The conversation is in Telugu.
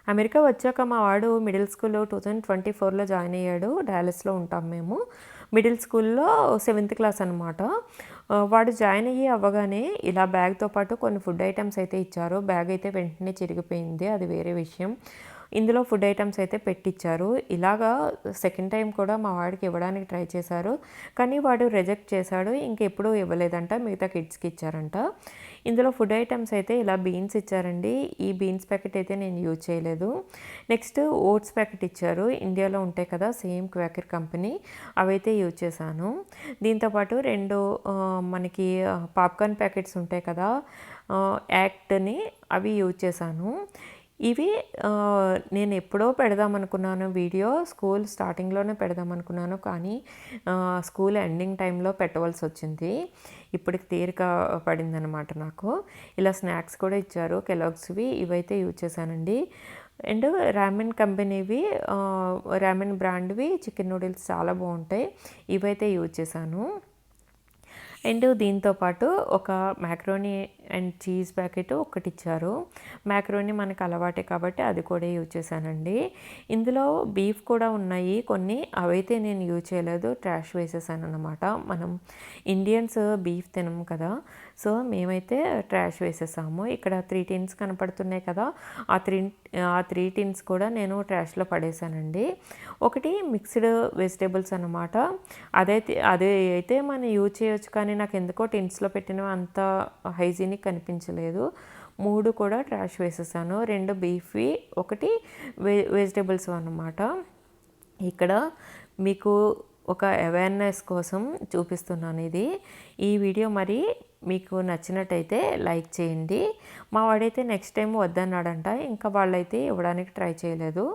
అమెరికా వచ్చాక మా వాడు మిడిల్ స్కూల్ 2024లో జాయిన్ అయ్యాడు. డాలస్‌లో ఉంటాం మేము. మిడిల్ స్కూల్‌లో 7th క్లాస్ అనమాట. వాడు జాయిన్ అవ్వగానే ఇలా బ్యాగ్‌తో పాటు కొన్ని ఫుడ్ ఐటెమ్స్ అయితే ఇచ్చారు. బ్యాగ్ అయితే వెంటనే చిరిగిపోయింది. అది వేరే విషయం. ఇందులో ఫుడ్ ఐటెమ్స్ అయితే పెట్టిచ్చారు. ఇలాగా సెకండ్ టైం కూడా మా వాడికి ఇవ్వడానికి ట్రై చేశారు. కానీ వాడు రిజెక్ట్ చేశాడు. ఇంకెప్పుడూ ఇవ్వలేదంట. మిగతా కిడ్స్‌కి ఇచ్చారంట. ఇందులో ఫుడ్ ఐటెమ్స్ అయితే ఇలా బీన్స్ ఇచ్చారండి. ఈ బీన్స్ ప్యాకెట్ అయితే నేను యూజ్ చేయలేదు. నెక్స్ట్ ఓట్స్ ప్యాకెట్ ఇచ్చారు. ఇండియాలో ఉంటాయి కదా సేమ్ క్వాకర్ కంపెనీ, అవైతే యూజ్ చేశాను. దీంతోపాటు 2 మనకి పాప్కార్న్ ప్యాకెట్స్ ఉంటాయి కదా యాక్ట్‌ని, అవి యూజ్ చేశాను. ఇవి నేను ఎప్పుడో పెడదామనుకున్నాను వీడియో. స్కూల్ స్టార్టింగ్‌లోనే పెడదామనుకున్నాను. కానీ స్కూల్ ఎండింగ్ టైంలో పెట్టవలసొచ్చింది. ఇప్పటికి తీరిక పడిందనమాట నాకు. ఇలా స్నాక్స్ కూడా ఇచ్చారు కెలాగ్స్‌వి. ఇవైతే యూజ్ చేశానండి. అండ్ రామెన్ కంపెనీవి రామెన్ బ్రాండ్‌వి చికెన్ నూడిల్స్ చాలా బావుంటాయి. ఇవైతే యూజ్ చేశాను. అండ్ దీంతో పాటు ఒక మ్యాక్రోనీ అండ్ చీజ్ ప్యాకెట్ ఒకటిచ్చారు. మ్యాక్రోనీ మనకు అలవాటే కాబట్టి అది కూడా యూజ్ చేశానండి. ఇందులో బీఫ్ కూడా ఉన్నాయి కొన్ని, అవైతే నేను యూజ్ చేయలేదు, ట్రాష్ వేసేసానన్నమాట. మనం ఇండియన్స్ బీఫ్ తినము కదా, సో మేమైతే ట్రాష్ వేసేసాము. ఇక్కడ 3 టిన్స్ కనపడుతున్నాయి కదా, ఆ త్రీ టిన్స్ కూడా నేను ట్రాష్లో పడేసానండి. ఒకటి మిక్స్డ్ వెజిటేబుల్స్ అన్నమాట. అది అయితే మనం యూజ్ చేయొచ్చు, కానీ నాకు ఎందుకో టిన్స్లో పెట్టినవి అంత హైజీనిక్ అనిపించలేదు. 3 కూడా ట్రాష్ వేసేసాను. 2 బీఫ్వి, ఒకటి వెజిటేబుల్స్ అన్నమాట. ఇక్కడ మీకు ఒక అవేర్నెస్ కోసం చూపిస్తున్నాను ఇది. ఈ వీడియో మరి మీకు నచ్చినట్టయితే లైక్ చేయండి. మా వాడైతే నెక్స్ట్ టైం వద్దన్నాడంట. ఇంకా వాళ్ళైతే ఇవ్వడానికి ట్రై చేయలేదు.